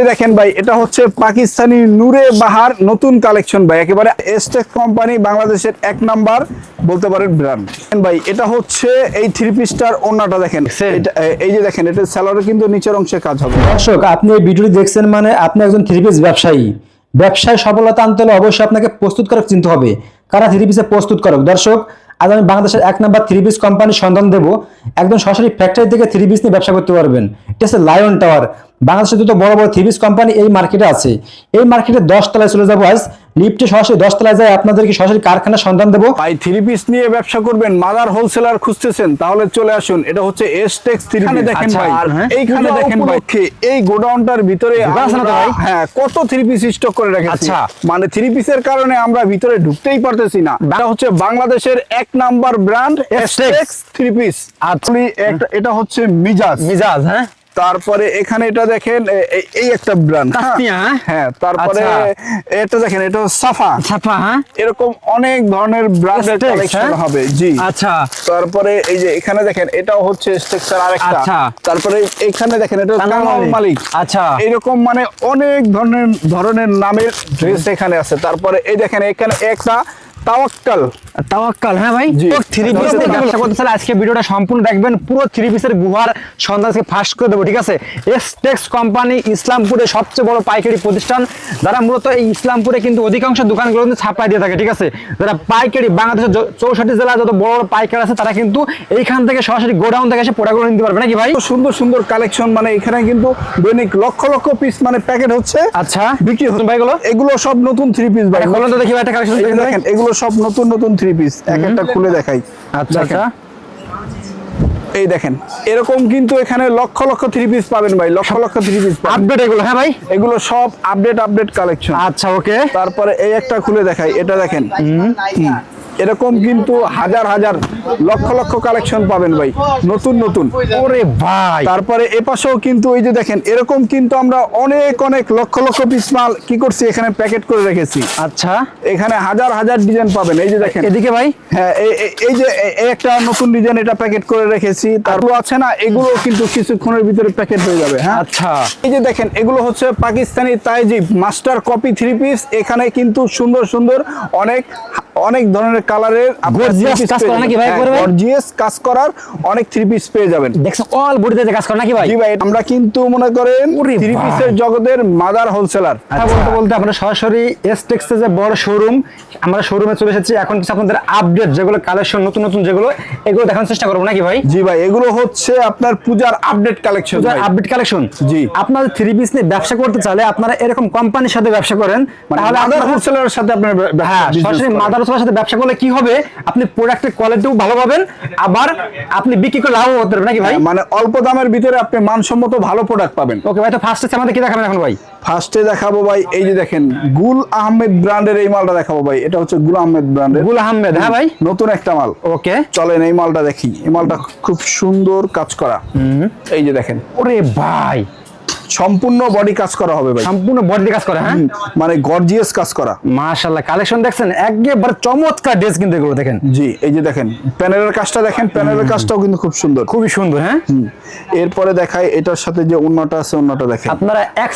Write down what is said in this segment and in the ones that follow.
দেখেন ভাই, এটা হচ্ছে পাকিস্তানি নূরে বাহার নতুন কালেকশন ভাই, একেবারে এসটেক্স কোম্পানি বাংলাদেশের এক নাম্বার বলতে পারেন ব্র্যান্ড ভাই। এটা হচ্ছে এই থ্রি পিসটার ওন্নাটা দেখেন, এই যে দেখেন এটা সেলারে কিন্তু নিচের অংশে কাজ হবে। দর্শক, আপনি এই ভিডিওটি দেখছেন মানে আপনি একজন থ্রি পিস ব্যবসায়ী। ব্যবসায় সফলতা আনতে হলে অবশ্যই আপনাকে প্রস্তুতকারক চিনতে হবে। কারা থ্রি পিসের প্রস্তুতকারক? দর্শক, আজ আমি বাংলাদেশের এক নাম্বার থ্রি পিস কোম্পানির সন্ধান দেবো। একদম সরাসরি ফ্যাক্টরি থেকে থ্রি পিস নিয়ে ব্যবসা করতে পারবেন। এটা হচ্ছে লায়ন টাওয়ার। বাংলাদেশের দুটো বড় বড় থ্রি পিস কোম্পানি এই মার্কেটে আছে। এই মার্কেটে 10 তলায় চলে যাবো আজ। লিফটে সরাসরি 10 তলায় যায় আপনাদেরকে সরাসরি কারখানার সন্ধান দেবো। ভাই থ্রি পিস নিয়ে ব্যবসা করবেন, মাদার হোলসেলার খুঁজতেছেন, তাহলে চলে আসুন। এটা হচ্ছে এসটেক্স থ্রি পিস। দেখেন ভাই, এইখানে দেখেন ভাই, এই গোডাউনটার ভিতরে হ্যাঁ কত থ্রি পিস স্টক করে রেখেছি। মানে থ্রি পিসের কারণে আমরা ভিতরে ঢুকতেই পারতেছি না। এটা হচ্ছে বাংলাদেশের এক নাম্বার ব্র্যান্ড এসটেক্স থ্রি পিস। এটা হচ্ছে মিজাজ। হ্যাঁ, তারপরে এখানে এটা দেখেন এই একটা ব্র্যান্ড, হ্যাঁ। তারপরে এটা দেখেন, এটা সাফা। হ্যাঁ, এরকম অনেক ধরনের ব্র্যান্ডের কালেকশন হবে। জি আচ্ছা। তারপরে এই যে এখানে দেখেন, এটাও হচ্ছে স্ট্রাকচার আরেকটা। তারপরে এখানে দেখেন, এটা কামাল মালিক। আচ্ছা, এরকম মানে অনেক ধরনের নামের ড্রেস এখানে আছে। তারপরে এই দেখেন, এখানে একটা তাওয়াক্কাল। হ্যাঁ ভাই, থ্রি পিস নিয়ে ব্যবসা করতে চাইলে আজকে ভিডিওটা সম্পূর্ণ দেখবেন। পুরো থ্রি পিসের গুহার সন্ধান আজকে ফাঁস করে দেবো, ঠিক আছে? এসটেক্স কোম্পানি ইসলামপুরে সবচেয়ে বড় পাইকারি প্রতিষ্ঠান, যারা মূলত এই ইসলামপুরে কিন্তু অধিকাংশ দোকানগুলো সাপ্লাই দিয়ে থাকে, ঠিক আছে? যারা পাইকারি বাংলাদেশের 64 জেলা যত বড় বড় পাইকার আছে, তারা কিন্তু এইখান থেকে সরাসরি গোডাউন থেকে এসে প্রোডাক্টগুলো নিতে পারবে নাকি ভাই? সুন্দর সুন্দর কালেকশন, মানে এখানে কিন্তু দৈনিক লক্ষ লক্ষ পিস মানে প্যাকেট হচ্ছে। আচ্ছা, বিক্রি হচ্ছে ভাই। এগুলো সব নতুন থ্রি পিস ভাই। বলুন তো দেখি ভাই, একটা কালেকশন দেখেন, এগুলো সব নতুন থ্রি পিস। এক একটা খুলে দেখাই। আচ্ছা আচ্ছা, এই দেখেন, এরকম কিন্তু এখানে লক্ষ লক্ষ থ্রি পিস পাবেন ভাই, lakh lakh three piece update এগুলো। হ্যাঁ ভাই, এগুলো সব আপডেট কালেকশন। আচ্ছা, ওকে। তারপরে এই একটা খুলে দেখাই, এটা দেখেন। এরকম কিন্তু হাজার লক্ষ লক্ষ কালেকশন পাবেন ভাই, নতুন। ওরে ভাই, তারপরে এপাশেও কিন্তু এই যে দেখেন, এরকম কিন্তু আমরা অনেক লক্ষ লক্ষ পিস মাল কি করছি, এখানে প্যাকেট করে রেখেছি। আচ্ছা, এখানে হাজার ডিজাইন পাবেন। এই যে দেখেন, এদিকে ভাই, হ্যাঁ এই যে একটা নতুন ডিজাইন, এটা প্যাকেট করে রেখেছি। তারপর আছে না, এগুলো কিন্তু কিছুক্ষণের ভিতরে প্যাকেট হয়ে যাবে। হ্যাঁ, আচ্ছা। এই যে দেখেন, এগুলো হচ্ছে পাকিস্তানি তাইজিব মাস্টার কপি থ্রি পিস। এখানে কিন্তু সুন্দর অনেক ধরনের কালারের গর্জিয়াস কাজ করা নাকি ভাই? গর্জিয়াস কাজ করার অনেক থ্রি পিস পেয়ে যাবেন। দেখছেন, অল বডিতে কাজ করা নাকি ভাই? জি ভাই, আমরা কিন্তু মনে করেন থ্রি পিসের জগতের মাদার হোলসেলার। বলতে আমরা সরাসরি এসটেক্স যে বড় শোরুম, আমরা শোরুমে চলে এসেছি। এখন কিছু আপনাদের আপডেট যেগুলো কালেকশন নতুন যেগুলো, এগুলো দেখানোর চেষ্টা করবো নাকি ভাই? জি ভাই, এগুলো হচ্ছে আপনার পূজার আপডেট কালেকশন। জি, আপনারা থ্রি পিস নিয়ে ব্যবসা করতে চাইলে আপনারা এরকম কোম্পানির সাথে ব্যবসা করেন, তাহলে মাদার হোলসেলারের সাথে আপনার সরাসরি মাদার হোলসেলারের সাথে ব্যবসা করলে কি হবে, আপনি প্রোডাক্টের কোয়ালিটিও ভালো পাবেন, আবার আপনি বিক্রি করে লাভও হতে পারবেন নাকি ভাই? মানে অল্প দামের ভিতরে আপনি মানসম্মত ভালো প্রোডাক্ট পাবেন। ওকে ভাই, তো ফার্স্টে আমাদের কি দেখাবেন এখন ভাই? ফার্স্টে দেখাবো ভাই, এই যে দেখেন, গুল আহমেদ ব্র্যান্ডের এই মালটা দেখাবো ভাই। এটা হচ্ছে গুল আহমেদ ব্র্যান্ডের। গুল আহমেদ, হ্যাঁ ভাই, নতুন একটা মাল। ওকে, চলেন এই মালটা দেখি। এই মালটা খুব সুন্দর কাজ করা। এই যে দেখেন, ওরে ভাই, সম্পূর্ণ বডি কাজ করা হবে ভাই, সম্পূর্ণ বডি কাজ করা। হ্যাঁ, মানে গর্জিয়াস কাজ করা। মাশাআল্লাহ, কালেকশন দেখছেন, একবারে চমৎকার ড্রেস কিন্তু এগুলো দেখেন। জি, এই যে দেখেন প্যানেলের কাজটা দেখেন, প্যানেলের কাজটাও কিন্তু খুব সুন্দর, খুবই সুন্দর। হ্যাঁ, এরপরে দেখাই এটার সাথে যে ওন্নাটা আছে, ওন্নাটা দেখেন। আপনারা এক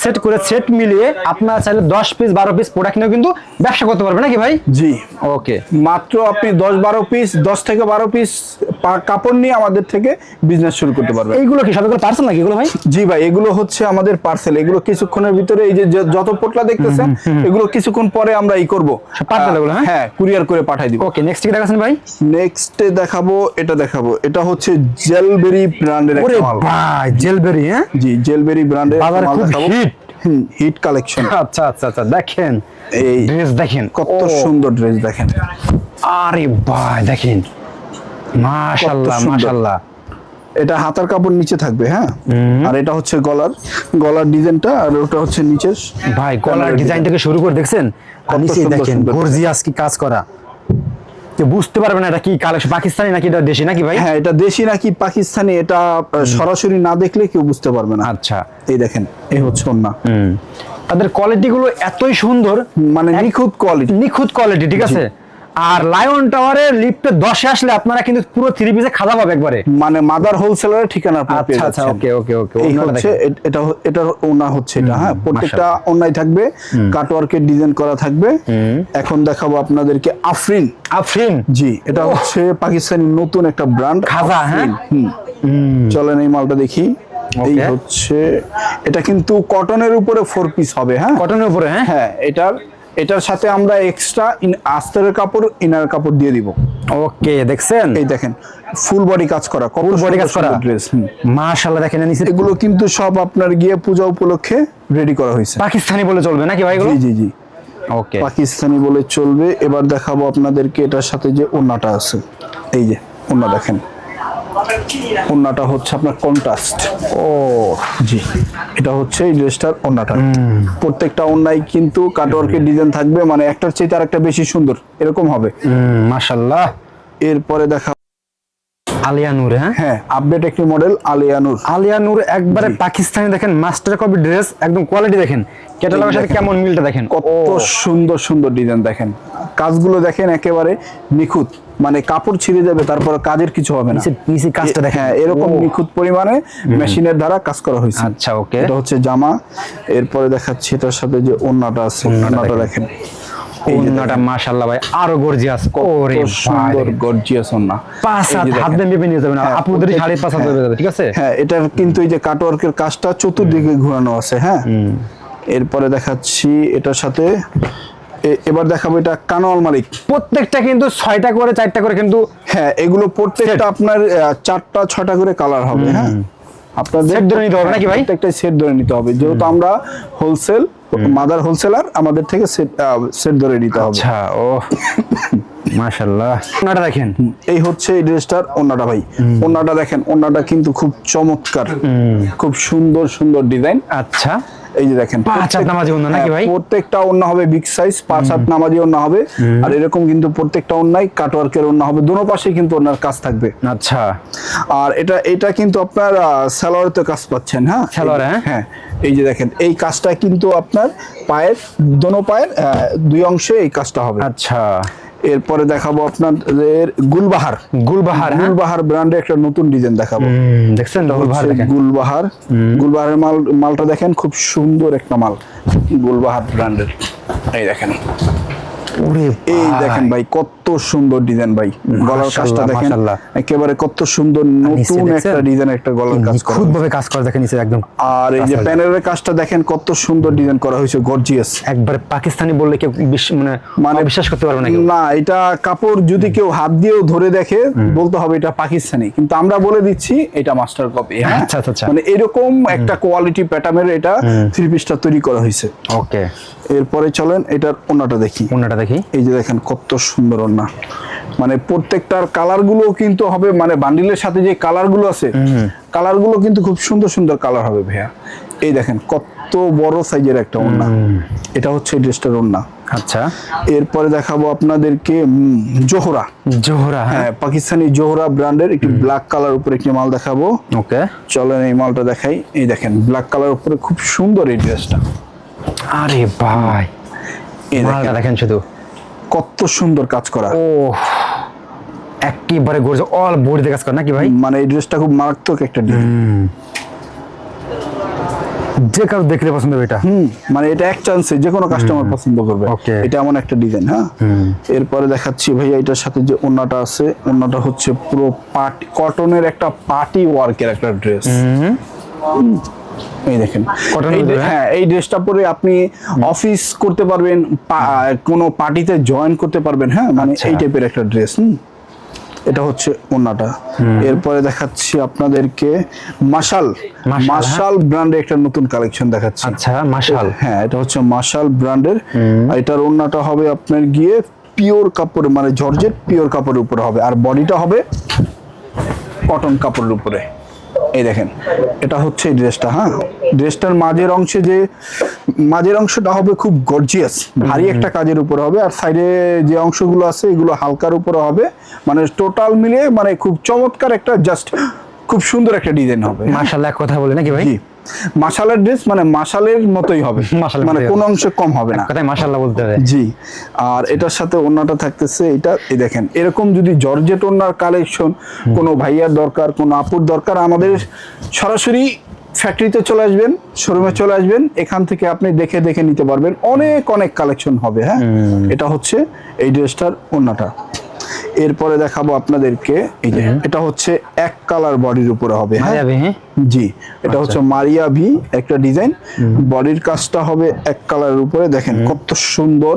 সেট করে সেট মিলিয়ে আপনারা চাইলে 10 পিস 12 পিস প্রোডাক্ট নিয়ে কিন্তু ব্যবসা করতে পারবেন নাকি ভাই? জি, ওকে। মাত্র আপনি 10-12 পিস, 10 থেকে 12 পিস কাপড় নিয়ে আমাদের থেকে বিজনেস শুরু করতে পারবেন। এইগুলো কি সবগুলো পার্সেল নাকি এগুলো ভাই? জি ভাই, এগুলো হচ্ছে আমাদের পার্সেল। এগুলো কিছুক্ষণের ভিতরে, এই যে যত পোটলা দেখতেছেন, এগুলো কিছুক্ষণ পরে আমরা করব, পার্সেল এগুলো। হ্যাঁ, কুরিয়ার করে পাঠিয়ে দিব। ওকে, নেক্সট কি দেখাচ্ছেন ভাই? নেক্সটে দেখাবো, এটা হচ্ছে জেলবেরি ব্র্যান্ডের একটা মাল। ভাই জেলবেরি, হ্যাঁ, জি, জেলবেরি ব্র্যান্ডের বাজারে খুব হিট কালেকশন। আচ্ছা, দেখেন এই ড্রেস, দেখেন কত সুন্দর ড্রেস দেখেন। আরে ভাই দেখেন, মাশাআল্লাহ। এটা হাতার কাপড় নিচে থাকবে, হ্যাঁ, আর এটা হচ্ছে গলার ডিজাইনটা, আর ওটা হচ্ছে নিচের। ভাই গলার ডিজাইন থেকে শুরু করে দেখছেন, আর নিচে দেখেন গর্জিয়াস কি কাজ করা। কেউ বুঝতে পারবে না এটা কি কালেকশন, পাকিস্তানি নাকি এটা দেশি নাকি ভাই? হ্যাঁ, এটা দেশি নাকি পাকিস্তানি, এটা সরাসরি না দেখলে কেউ বুঝতে পারবে না। আচ্ছা, এই দেখেন, এই হচ্ছে ওন্না। তাদের কোয়ালিটি গুলো এতই সুন্দর, মানে নিখুঁত কোয়ালিটি, ঠিক আছে? আর লায়ন টাওয়ারের লিফটে 10 আসলে আপনারা কিন্তু পুরো 3 পিসে খাওয়া পাবে একবারে, মানে মাদার হোলসেলারের ঠিকানা আপনারা পেয়ে আচ্ছা আচ্ছা, যাচ্ছেন। ওকে ওকে ওকে। এই হচ্ছে এটা এটার ওনা হচ্ছে এটা, হ্যাঁ প্রত্যেকটা ওনাই থাকবে কাটওয়ার্কের ডিজাইন করা থাকবে। এখন দেখাবো আপনাদেরকে আফরিন। আফরিন, জি, এটা হচ্ছে পাকিস্তানি নতুন একটা ব্র্যান্ড খাজা, হ্যাঁ? চলেন এই মালটা দেখি। এই Okay. হচ্ছে এটা কিন্তু কটনের উপরে 4 পিস হবে, হ্যাঁ কটনের উপরে, হ্যাঁ হ্যাঁ এটার সাথে আমরা এক্সট্রা আস্তরের কাপড়, ইনার কাপড় দিয়ে দিব। ওকে, দেখছেন এই দেখেন ফুল বডি কাজ করা, ফুল বডি কাজ করা ড্রেস। মাশাআল্লাহ, দেখেন নিচে এগুলো কিন্তু সব আপনার গিয়ে পূজা উপলক্ষে রেডি করা হয়েছে। পাকিস্তানি বলে চলবে নাকি ভাই এগুলো? জি জি জি, ওকে, পাকিস্তানি বলে চলবে। এবার দেখাবো আপনাদেরকে এটার সাথে যে ওন্নাটা আছে। এই যে ওন্না দেখেন, ওন্নাটা হচ্ছে আপনার কন্ট্রাস্ট। ও জি, এটা হচ্ছে এই ড্রেসটার ওন্নাটা। প্রত্যেকটা ওন্নায় কিন্তু কাটওয়ার্কের ডিজাইন থাকবে, মানে একটার চেয়ে আরেকটা বেশি সুন্দর এরকম হবে। মাশাআল্লাহ। এরপরে দেখা আলিয়া নূর, হ্যাঁ আপডেট একটি মডেল আলিয়া নূর। আলিয়া নূর একবারে পাকিস্তানি, দেখেন মাস্টার কপি ড্রেস, একদম কোয়ালিটি দেখেন, ক্যাটালগের সাথে কেমন মিলটা দেখেন, কত সুন্দর সুন্দর ডিজাইন দেখেন, কাজগুলো দেখেন একেবারে নিখুঁত, মানে কাপড় ছিঁড়ে যাবে তারপর কাজের কিছু হবে না। নিচে কাজটা দেখেন, হ্যাঁ এরকম নিখুঁত পরিমাণে মেশিনের দ্বারা কাজ করা হয়েছে। আচ্ছা, ওকে। এটা হচ্ছে জামা। এরপরে দেখাচ্ছি এটার সাথে যে ওন্নাটা আছে, ওন্নাটা দেখেন, ওন্নাটা মাশাআল্লাহ ভাই আরো গর্জিয়াস, ওরে কত সুন্দর গর্জিয়াস ওন্না। 5 হাত দেন বেবে নিয়ে যাবেন, আপুদের 5.5 হাত দেবে যাবে, ঠিক আছে? হ্যাঁ এটার কিন্তু এই যে কাটওয়ার্কের কাজটা চতুর্দিকে ঘোরানো আছে, হ্যাঁ। এরপরে দেখাচ্ছি এটার সাথে এবার দেখাবো এটা কানোয়াল মালিক। প্রত্যেকটা কিন্তু 6টা করে 4টা করে কিন্তু, হ্যাঁ এগুলো প্রত্যেকটা আপনার 4টা 6টা করে কালার হবে, হ্যাঁ আপনাদের সেট ধরে নিতে হবে নাকি ভাই? প্রত্যেকটা সেট ধরে নিতে হবে, যেহেতু আমরা হোলসেল মাদার হোলসেলার, আমাদের থেকে সেট ধরে নিতে হবে। আচ্ছা, ও মাশাআল্লাহ। ওন্নাটা দেখেন, এই হচ্ছে এই ড্রেসটার ওন্নাটা ভাই। ওন্নাটা দেখেন, ওন্নাটা কিন্তু খুব চমৎকার, খুব সুন্দর সুন্দর ডিজাইন। আচ্ছা, এই যে দেখেন 5 হাত নামাজি ওন্না নাকি ভাই? প্রত্যেকটা ওন্না হবে বিগ সাইজ, 5 হাত নামাজি ওন্না হবে। আর এরকম কিন্তু প্রত্যেকটা ওন্নাই কাটওয়ার্কের ওন্না হবে, দোনো পাশে কিন্তু ওন্নার কাজ থাকবে। আচ্ছা, আর এটা কিন্তু আপনার সালোয়ারতে কাজ পাচ্ছেন, হ্যাঁ সালোয়ার, হ্যাঁ এই যে দেখেন এই কাজটা কিন্তু আপনার পায়ের দোনো পায়ের 2 অংশে এই কাজটা হবে। আচ্ছা, এরপরে দেখাবো আপনাদের গুলবাহার। গুলবাহার ব্র্যান্ডের একটা নতুন ডিজাইন দেখাবো। দেখছেন গুলবাহার, দেখেন গুলবাহারের মালটা দেখেন, খুব সুন্দর একটা মাল গুলবাহার ব্র্যান্ডের। এই দেখেন, এই দেখেন ভাই কত সুন্দর ডিজাইন ভাই, গলার কাজটা দেখেন একেবারে কত সুন্দর, নতুন একটা ডিজাইন, একটা গলার কাজ করা, খুবভাবে কাজ করা দেখেন নিচে একদম। আর এই যে প্যানেলের কাজটা দেখেন কত সুন্দর ডিজাইন করা হয়েছে, গর্জিয়াস। একবারে পাকিস্তানি বললে কেউ মানে বিশ্বাস করতে পারবে না কেউ। না, এটা কাপড় যদি কেউ হাত দিয়েও ধরে দেখে বলতে হবে এটা পাকিস্তানি, কিন্তু আমরা বলে দিচ্ছি এটা মাস্টার কপি। আচ্ছা আচ্ছা, মানে এরকম একটা কোয়ালিটি প্যাটার্নের এটা 3 পিসটা তৈরি করা হয়েছে। ওকে, এরপরে চলেন এটার ওন্নাটা দেখি। এই যে দেখেন কত সুন্দর ওন্না, মানে প্রত্যেকটার কালার গুলো কিন্তু হবে, মানে বান্ডিলের সাথে যে কালার গুলো আছে কালার গুলো কিন্তু খুব সুন্দর সুন্দর কালার হবে ভাইয়া। এই দেখেন কত বড় সাইজের একটা ওন্না, এটা হচ্ছে ড্রেসটার ওন্না। আচ্ছা, এরপরে দেখাবো আপনাদেরকে জোহরা। হ্যাঁ পাকিস্তানি জোহরা ব্র্যান্ডের একটি ব্ল্যাক কালার উপরে একটি মাল দেখাবো। ওকে, চলেন এই মালটা দেখাই। এই দেখেন ব্ল্যাক কালার উপরে খুব সুন্দর এই ড্রেসটা। আরে ভাই এই মালটা দেখেন, শুধু কত সুন্দর কাজ করা, ও একেবারে গর্জিয়াস, অল বডিতে কাজ করা নাকি ভাই? মানে এই ড্রেসটা খুব মারাত্মক একটা ডিজাইন, যে কারো দেখলে পছন্দ হবে এটা। মানে এটা এক চান্সে যে কোনো কাস্টমার পছন্দ করবে, এটা এমন একটা ডিজাইন। হ্যাঁ এরপরে দেখাচ্ছি ভাইয়া এটার সাথে যে ওন্নাটা আছে, ওন্নাটা হচ্ছে পুরো পার্টি কটনের একটা পার্টি ওয়ার্কের একটা ড্রেস। এই দেখেন, হ্যাঁ এই ড্রেসটা পরে আপনি অফিস করতে পারবেন, কোনো পার্টিতে জয়েন করতে পারবেন, হ্যাঁ মানে এই টাইপের একটা ড্রেস। এটা হচ্ছে ওন্নাটা। এরপরে দেখাচ্ছি আপনাদেরকে মাশাল ব্র্যান্ডের একটা নতুন কালেকশন দেখাচ্ছি। আচ্ছা, মাশাল, হ্যাঁ এটা হচ্ছে মাশাল ব্র্যান্ডের। এটার ওন্নাটা হবে আপনার গিয়ে পিওর কাপড়, মানে জর্জেট পিওর কাপড়ের উপরে হবে, আর বডিটা হবে কটন কাপড়ের উপরে। এই দেখেন এটা হচ্ছে এই ড্রেসটা। হ্যাঁ ড্রেসটার মাঝের অংশটা হবে খুব গর্জিয়াস, ভারী একটা কাজের উপরে হবে, আর সাইডে যে অংশগুলো আছে এগুলো হালকার উপরে হবে, মানে টোটাল মিলে মানে খুব চমৎকার একটা, জাস্ট খুব সুন্দর একটা ডিজাইন হবে। মাশাআল্লাহ, কথা বলে নাকি ভাই? মাশালের ড্রেস মানে মাশালের মতোই হবে, মানে কোনো অংশে কম হবে না, কথাই মাশাআল্লাহ বলতে হবে। জি। আর এটার সাথে ওন্নাটা থাকতেছে এটা, এই দেখেন এরকম যদি জর্জেট ওন্নার কালেকশন কোনো ভাইয়ার দরকার, কোনো আপুর দরকার, আমাদের সরাসরি ফ্যাক্টরিতে চলে আসবেন, শোরুমে চলে আসবেন, এখান থেকে আপনি দেখে দেখে নিতে পারবেন, অনেক অনেক কালেকশন হবে। হ্যাঁ, এটা হচ্ছে এই ড্রেসটার ওন্নাটা। এরপরে দেখাবো আপনাদেরকে, এই যে এটা হচ্ছে এক কালার বডির উপরে হবে। হ্যাঁ জি, এটা হচ্ছে মারিয়া ভি একটা ডিজাইন, বডির কাজটা হবে এক কালারের উপরে। দেখেন কত সুন্দর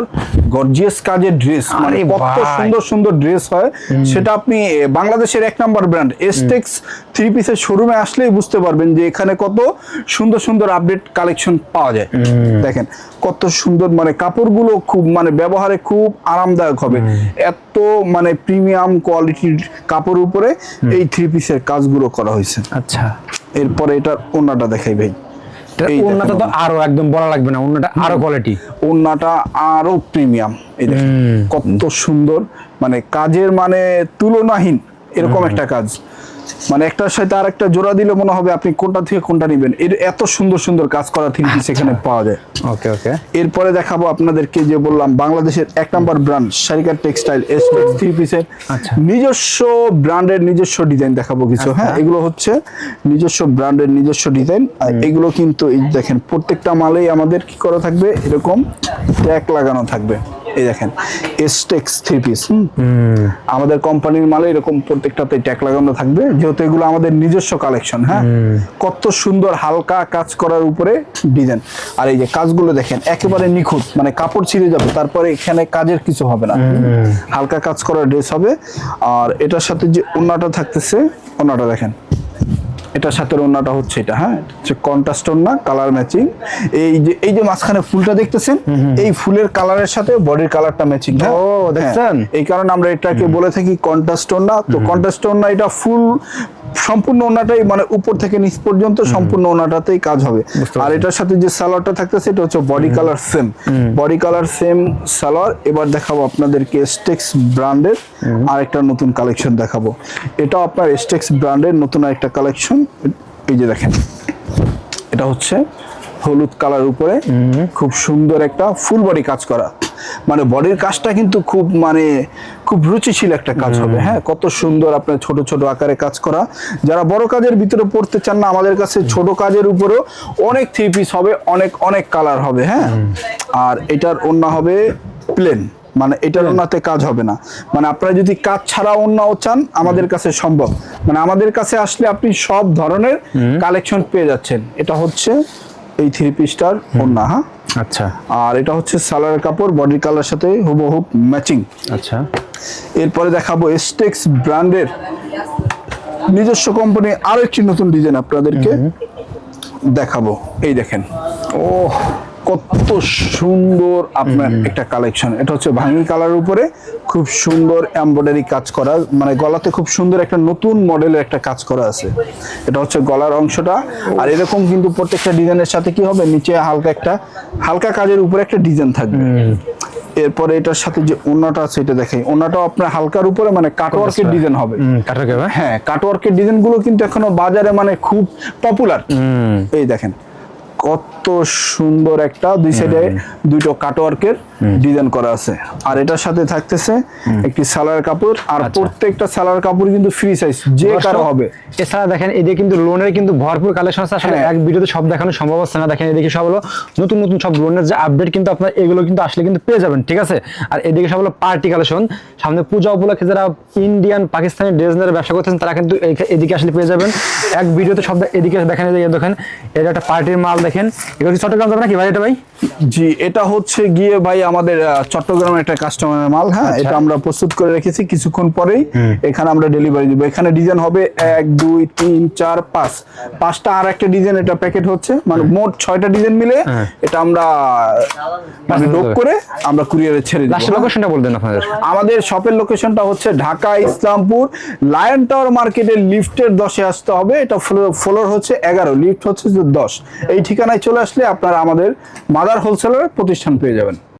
গর্জিয়াস কাজের ড্রেস, মানে কত সুন্দর সুন্দর ড্রেস হয়, সেটা আপনি বাংলাদেশের এক নাম্বার ব্র্যান্ড এসটেক্স থ্রি পিসের শোরুমে আসলেই বুঝতে পারবেন যে এখানে কত সুন্দর সুন্দর আপডেট কালেকশন পাওয়া যায়। দেখেন কত সুন্দর, মানে কাপড়গুলো খুব মানে ব্যবহারে খুব আরামদায়ক হবে, এত মানে প্রিমিয়াম কোয়ালিটির কাপড় উপরে এই থ্রি পিসের কাজগুলো করা হয়েছে। আচ্ছা, এরপরে এটার ওন্নাটা দেখাই ভাই। ওন্নাটা তো আরো একদম বলা লাগবে না, ওন্নাটা আরো কোয়ালিটি, ওন্নাটা আরো প্রিমিয়াম। এই দেখেন কত সুন্দর, মানে কাজের মানে তুলনাহীন এরকম একটা কাজ, মানে একটার সাথে আর একটা জোড়া দিলে মনে হবে আপনি কোনটা থেকে কোনটা নেবেন, এর এত সুন্দর সুন্দর কাজ করা থ্রি পিস এখানে পাওয়া যায়। ওকে ওকে। এরপরে দেখাবো আপনাদেরকে, যে বললাম বাংলাদেশের এক নাম্বার ব্র্যান্ড শারিকা টেক্সটাইল এসটেক্স থ্রি পিসের নিজস্ব ব্র্যান্ডের নিজস্ব ডিজাইন দেখাবো কিছু। হ্যাঁ, এগুলো হচ্ছে নিজস্ব ব্র্যান্ডের নিজস্ব ডিজাইন, আর এগুলো কিন্তু এই দেখেন প্রত্যেকটা মালেই আমাদের কি করা থাকবে, এরকম ট্যাগ লাগানো থাকবে। এই দেখেন এসটেক্স থ্রি পিস, আমাদের কোম্পানির মালে এরকম প্রত্যেকটাতে ট্যাগ লাগানো থাকবে, যেহেতু এগুলো আমাদের নিজস্ব কালেকশন। হ্যাঁ, কত সুন্দর হালকা কাজ করার উপরে ডিজাইন, আর এই যে কাজগুলো দেখেন একেবারে নিখুঁত, মানে কাপড় ছিঁড়ে যাবে তারপরে এখানে কাজের কিছু হবে না, হালকা কাজ করা ড্রেস হবে। আর এটার সাথে যে ওন্নাটা থাকতেছে, ওন্নাটা দেখেন, এটার সাথে ওন্নাটা হচ্ছে এটা। হ্যাঁ, হচ্ছে কন্ট্রাস্ট ওন্না, কালার ম্যাচিং। এই যে মাঝখানে ফুলটা দেখতেছেন, এই ফুলের কালারের সাথে বডির কালারটা ম্যাচিং। ও দেখছেন, এই কারণে আমরা এটাকে বলে থাকি কন্ট্রাস্ট ওন্না। তো কন্ট্রাস্ট ওন্না এটা ফুল সম্পূর্ণ ওন্নাটাই, মানে উপর থেকে নিচ পর্যন্ত সম্পূর্ণ ওন্নাটাতেই কাজ হবে। আর এটার সাথে যে সালোয়ারটা থাকতেছে, এটা হচ্ছে body colour same, body colour same salwar. এবার দেখাবো আপনাদেরকে এসটেক্স ব্র্যান্ডের আরেকটা নতুন কালেকশন দেখাবো, এটাও আপনার এসটেক্স ব্র্যান্ডের নতুন আরেকটা কালেকশন। এই যে দেখেন, এটা হচ্ছে হলুদ কালার উপরে খুব সুন্দর একটা ফুল বডি কাজ করা, মানে বডির কাজটা কিন্তু খুব মানে খুব রুচিশীল একটা কাজ হবে। হ্যাঁ, কত সুন্দর আপনার ছোট ছোট আকারে কাজ করা, যারা বড় কাজের ভিতরে পড়তে চান না, আমাদের কাছে ছোট কাজের উপরেও অনেক থ্রি পিস হবে, অনেক অনেক কালার হবে। হ্যাঁ, আর এটার ওন্না হবে প্লেন, মানে এটার ওন্নাতে কাজ হবে না, মানে আপনারা যদি কাজ ছাড়া ওন্নাও চান আমাদের কাছে সম্ভব, মানে আমাদের কাছে আসলে আপনি সব ধরনের কালেকশন পেয়ে যাচ্ছেন। এটা হচ্ছে এই থ্রি পিসটার ওন্না। হ্যাঁ, আচ্ছা। আর এটা হচ্ছে সালোয়ারের কাপড়, বডি কালার সাথে হুবহু ম্যাচিং। আচ্ছা, এরপরে দেখাবো এসটেক্স ব্র্যান্ডের নিজস্ব কোম্পানি আরো একটি নতুন ডিজাইন আপনাদেরকে দেখাবো। এই দেখেন, ও কত সুন্দর আপনার একটা কালেকশন, এটা হচ্ছে ভাঙি কালার উপরে খুব সুন্দর এমব্রয়ডারি কাজ করা, মানে গলাতে খুব সুন্দর একটা নতুন মডেলের একটা কাজ করা আছে। এটা হচ্ছে গলার অংশটা, আর এরকম কিন্তু প্রত্যেকটা ডিজাইনের সাথে কি হবে, নিচে হালকা কাজের উপরে একটা ডিজাইন থাকবে। এরপরে এটার সাথে যে ওন্নাটা আছে এটা দেখাই, ওন্নাটাও আপনার হালকার উপরে মানে কাটওয়ার্কের ডিজাইন হবে। হ্যাঁ, কাটওয়ার্কের ডিজাইন গুলো কিন্তু এখনো বাজারে মানে খুব পপুলার। এই দেখেন কত সুন্দর একটা দুই সাইডে দুটো কাটওয়ার্কের ডিজাইন করা আছে, আর এটার সাথে থাকতেছে একটি সালোয়ার কাপড়, আর প্রত্যেকটা সালোয়ার কাপড় কিন্তু ফ্রি সাইজ, যে কারো হবে। এছাড়া দেখেন এদিকে কিন্তু লোনের কিন্তু ভরপুর কালেকশন আছে, আসলে এক ভিডিওতে সব দেখানো সম্ভব হচ্ছে না। দেখেন এদিকে সব হলো নতুন নতুন সব লোনের যে আপডেট, কিন্তু আপনার এগুলো কিন্তু আসলে কিন্তু পেয়ে যাবেন, ঠিক আছে। আর এদিকে সব হলো পার্টি কালেকশন, সামনে পূজা উপলক্ষে যারা ইন্ডিয়ান পাকিস্তানি ড্রেস নিয়ে ব্যবসা করতেছেন তারা কিন্তু এদিকে আসলে পেয়ে যাবেন এক ভিডিওতে সব। এদিকে দেখেন, দেখেন এটা একটা পার্টির মাল, দেখেন এগুলো কি চট্টগ্রাম যাবে নাকি ভাই? এটা ভাই জি, এটা হচ্ছে গিয়ে ভাই আমাদের চট্টগ্রামের একটা কাস্টমারের মাল। হ্যাঁ, এটা আমরা প্রস্তুত করে রেখেছি, কিছুক্ষণ পরেই এখানে আমরা ডেলিভারি দিব। এখানে ডিজাইন হবে 1 2 3 4 5 5টা, আর একটা ডিজাইন এটা প্যাকেট হচ্ছে, মানে মোট 6টা ডিজাইন মিলে এটা আমরা মানে ডক করে আমরা কুরিয়ারে ছেড়ে দিব। লাস্ট লোকেশনটা বল দেন আপনাদের। আমাদের শপের লোকেশনটা হচ্ছে ঢাকা ইসলামপুর লায়ন টাওয়ার মার্কেটের লিফটের 10-এ আসতে হবে। এটা ফ্লোর হচ্ছে 11, লিফট হচ্ছে 10। এই ঠিকানায় চলে আসলে আপনারা আমাদের মাদার হোলসেলার প্রতিষ্ঠান পেয়ে যাবেন।